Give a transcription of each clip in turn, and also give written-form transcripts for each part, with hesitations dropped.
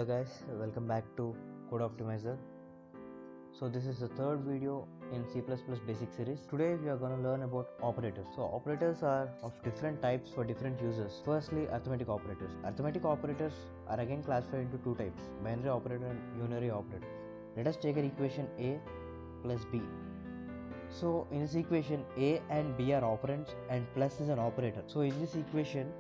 guys, welcome back to Code Optimizer. So this is the third video in C++ basic series. Today we are going to learn about operators. So operators are of different types for different users. Firstly, arithmetic operators. Arithmetic operators are again classified into two types, binary operator and unary operator. Let us take an equation A plus B. So in this equation A and B are operands and plus is an operator. So in this equation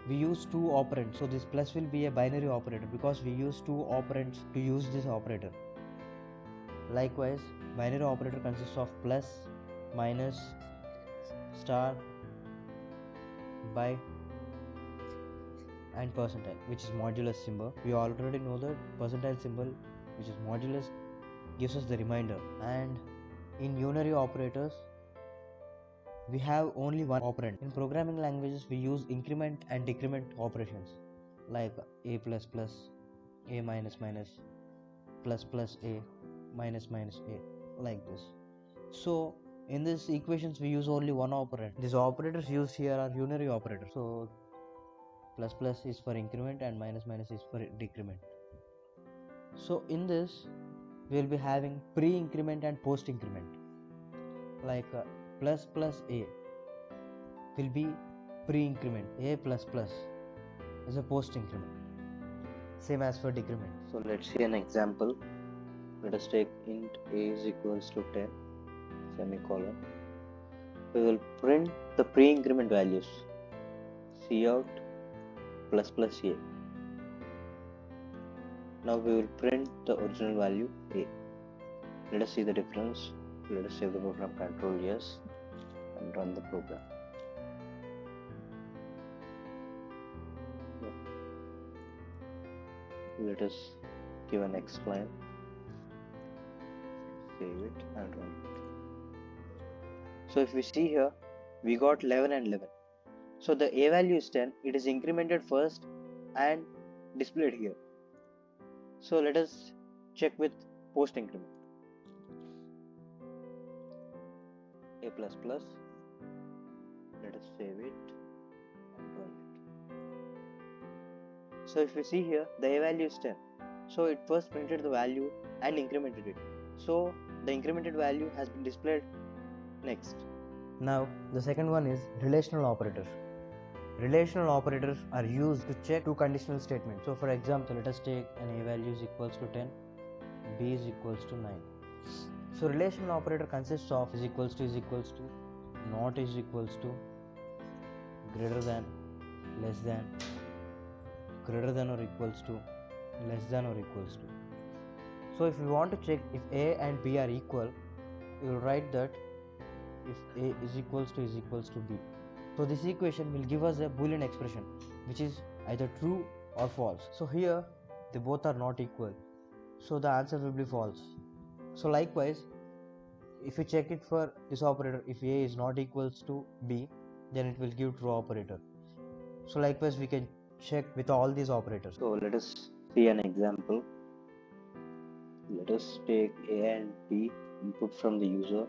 we use two operands, so this plus will be a binary operator because we use two operands to use this operator. Likewise, binary operator consists of plus, minus, star, by and percentile, which is modulus symbol. We already know that percentile symbol, which is modulus, gives us the remainder. And in unary operators we have only one operand. In programming languages we use increment and decrement operations like a plus plus, a minus minus, plus plus a, minus minus a, like this. So in these equations we use only one operand. These operators used here are unary operators. So plus plus is for increment and minus minus is for decrement. So in this we will be having pre-increment and post-increment. Like plus plus a will be pre-increment, a plus plus is a post-increment, same as for decrement. So let's see an example. Let us take int a is equals to 10 semicolon. We will print the pre-increment values cout plus plus a. Now we will print the original value a. Let us see the difference. Let us save the program, Ctrl yes, and run the program. Let us give a next line, save it and run it. So if we see here, we got 11 and 11. So the a value is 10, it is incremented first and displayed here. So let us check with post increment. A plus plus, let us save it and run it. So if we see here, the a value is 10. So it first printed the value and incremented it. So the incremented value has been displayed next. Now the second one is relational operators. Relational operators are used to check two conditional statements. So for example, let us take an a value is equals to 10, b is equals to 9. So relational operator consists of is equals to, not is equals to, greater than, less than, greater than or equals to, less than or equals to. So if we want to check if a and b are equal, we will write that if a is equals to b. So this equation will give us a boolean expression which is either true or false. So here they both are not equal, so the answer will be false. So likewise, if you check it for this operator, if a is not equals to b, then it will give true operator. So likewise we can check with all these operators. So let us see an example. Let us take a and b input from the user,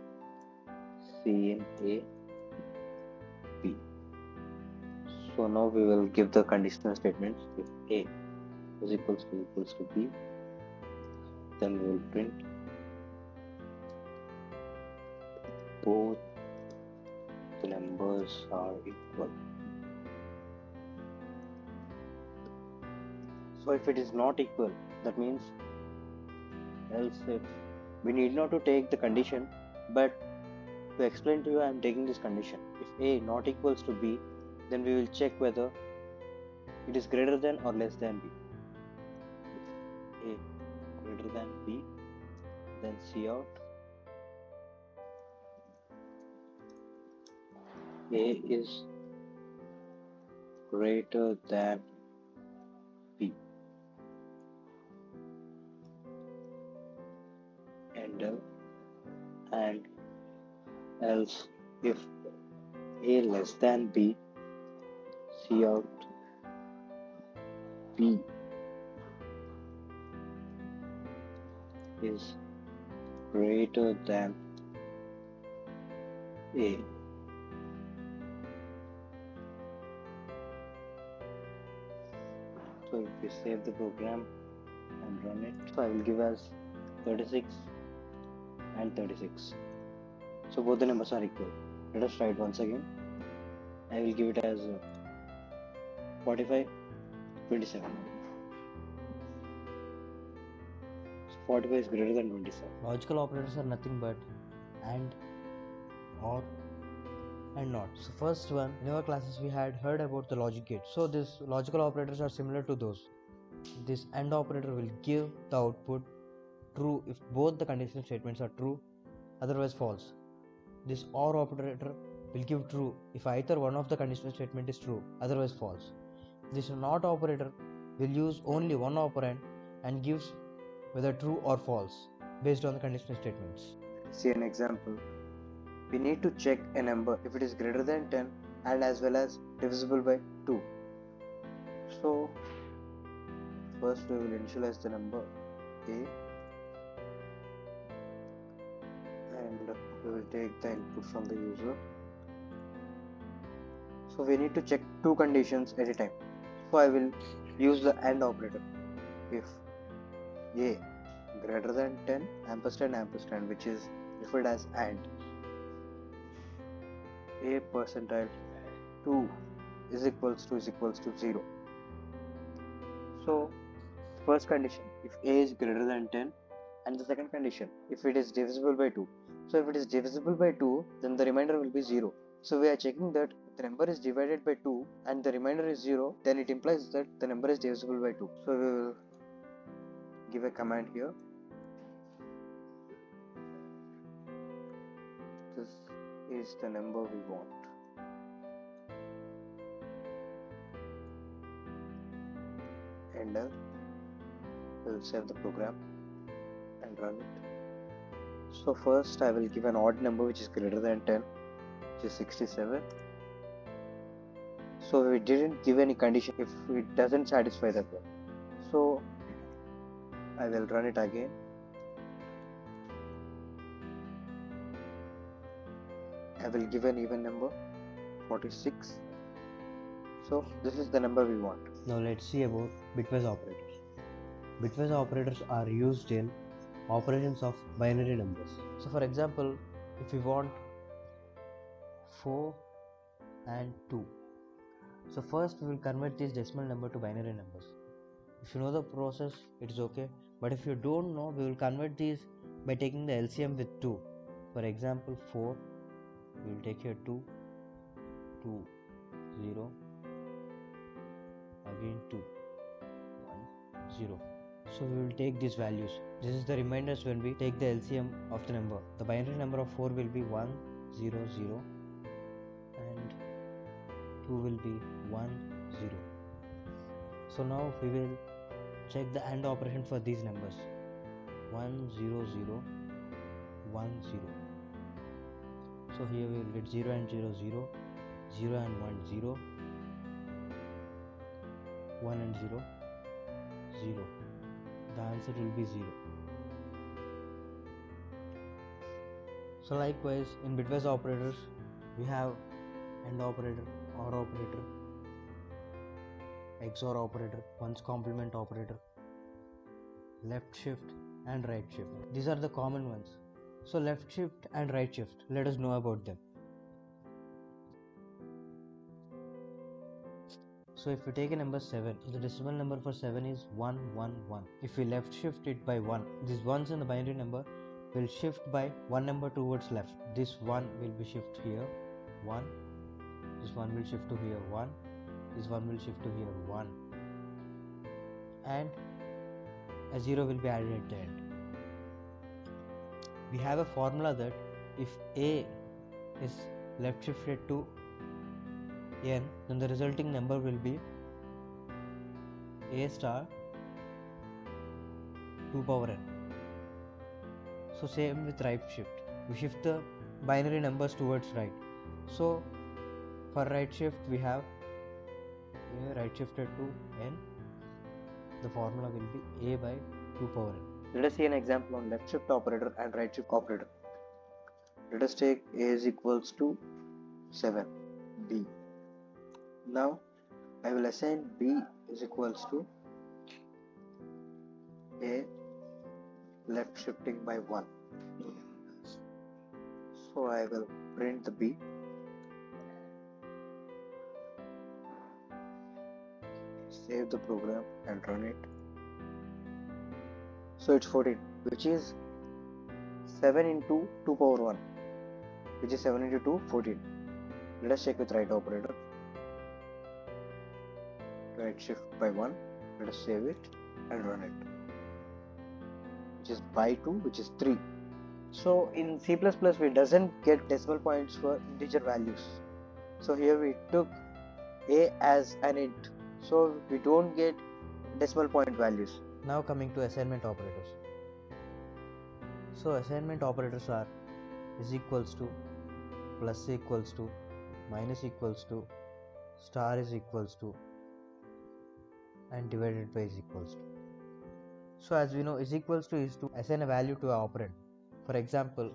c in a, b. So now we will give the conditional statements. If a is equals to b, then we will print both the numbers are equal. So if it is not equal, that means else if we need not to take the condition, but to explain to you I am taking this condition. If a not equals to b, then we will check whether it is greater than or less than b. If a greater than b, then cout a is greater than b, and else if a less than b, cout b is greater than a. So if we save the program and run it, so I will give as 36 and 36. So both the numbers are equal. Let us try it once again. I will give it as 45, 27. So 45 is greater than 27. Logical operators are nothing but and, or, and not. So first one, in our classes we had heard about the logic gate. So these logical operators are similar to those. This AND operator will give the output true if both the conditional statements are true, otherwise false. This OR operator will give true if either one of the conditional statement is true, otherwise false. This NOT operator will use only one operand and gives whether true or false based on the conditional statements. See an example. We need to check a number if it is greater than 10 and as well as divisible by 2. So first we will initialize the number A and we will take the input from the user. So we need to check two conditions at a time. So I will use the AND operator. If A greater than 10 ampersand ampersand, which is referred as AND, A percentile 2 is equals to 0. So first condition, if A is greater than 10, and the second condition, if it is divisible by 2. So if it is divisible by 2, then the remainder will be 0. So we are checking that if the number is divided by 2 and the remainder is 0, then it implies that the number is divisible by 2. So we will give a command here. This is the number we want. And then we will save the program and run it. So first I will give an odd number which is greater than 10, which is 67. So we didn't give any condition if it doesn't satisfy that one. So I will run it again. I will give an even number, 46. So this is the number we want. Now let's see about bitwise operators. Bitwise operators are used in operations of binary numbers. So for example, if we want 4 and 2, so first we will convert this decimal number to binary numbers. If you know the process, it is okay, but if you don't know, we will convert these by taking the LCM with 2. For example, 4, we will take here 2, 2, 0, again 2, 1, 0. So we will take these values. This is the reminders when we take the LCM of the number. The binary number of 4 will be 1, 0, 0, and 2 will be 1, 0. So now we will check the AND operation for these numbers. 1, 0, 0, 1, 0. So here we will get 0 and 0, 0, 0 and 1, 0, 1 and 0, 0. The answer will be 0. So likewise, in bitwise operators, we have AND operator, OR operator, XOR operator, ones complement operator, left shift and right shift. These are the common ones. So left shift and right shift, let us know about them. So if we take a number 7, the decimal number for 7 is 111. If we left shift it by 1, these ones in the binary number will shift by one number towards left. This 1 will be shift here, 1. This 1 will shift to here, 1. This 1 will shift to here, 1. And a 0 will be added at the end. We have a formula that if A is left shifted to n, then the resulting number will be A star 2 power n. So same with right shift. We shift the binary numbers towards right. So for right shift we have A right shifted to n. The formula will be A by 2 power n. Let us see an example on left shift operator and right shift operator. Let us take A is equals to 7, B. Now I will assign B is equals to A left shifting by 1. So I will print the B. Save the program and run it. So it's 14, which is 7 into 2 power 1, which is 7 into 2, 14. Let us check with right operator. Right shift by 1. Let us save it and run it. Which is by 2, which is 3. So in C++ we doesn't get decimal points for integer values. So here we took A as an int. So we don't get decimal point values. Now coming to assignment operators. So assignment operators are is equals to, plus equals to, minus equals to, star is equals to, and divided by is equals to. So as we know, is equals to is to assign a value to an operand. For example,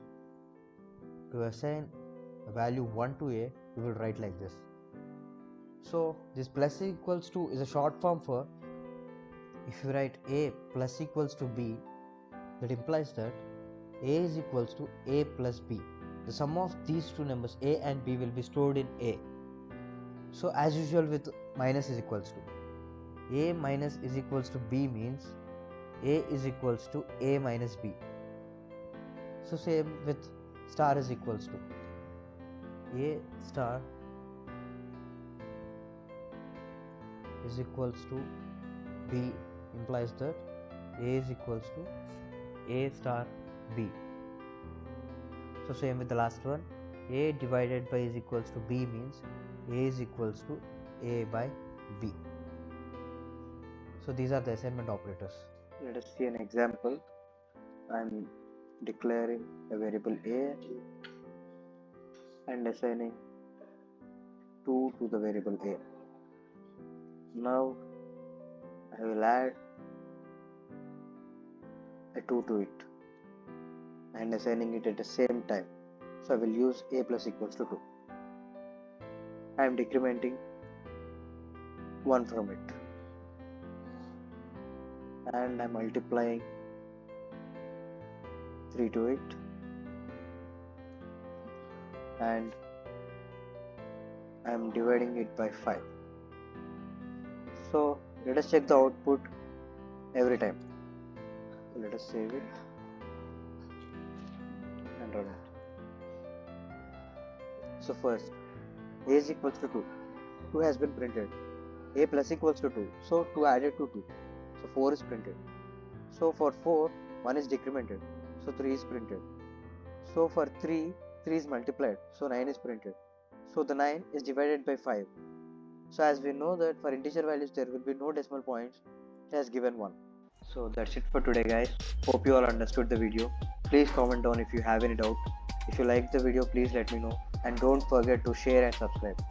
to assign a value 1 to A, we will write like this. So this plus equals to is a short form for, if you write A plus equals to B, that implies that A is equals to A plus B. The sum of these two numbers A and B will be stored in A. So as usual with minus is equals to, A minus is equals to B means A is equals to A minus B. So same with star is equals to, A star is equals to B implies that A is equals to A star B. So same with the last one, A divided by is equals to B means A is equals to A by B. So these are the assignment operators. Let us see an example. I am declaring a variable A and assigning 2 to the variable A. Now I will add a 2 to it and assigning it at the same time. So I will use A plus equals to 2. I am decrementing 1 from it and I am multiplying 3 to it and I am dividing it by 5. So let us check the output every time. Let us save it and run it. So first, A is equals to 2. 2 has been printed. A plus equals to 2. So 2 added to 2. So 4 is printed. So for 4, 1 is decremented. So 3 is printed. So for 3, 3 is multiplied. So 9 is printed. So the 9 is divided by 5. So as we know that for integer values there will be no decimal points, it has given 1. So that's it for today guys. Hope you all understood the video. Please comment down if you have any doubt. If you liked the video, please let me know. And don't forget to share and subscribe.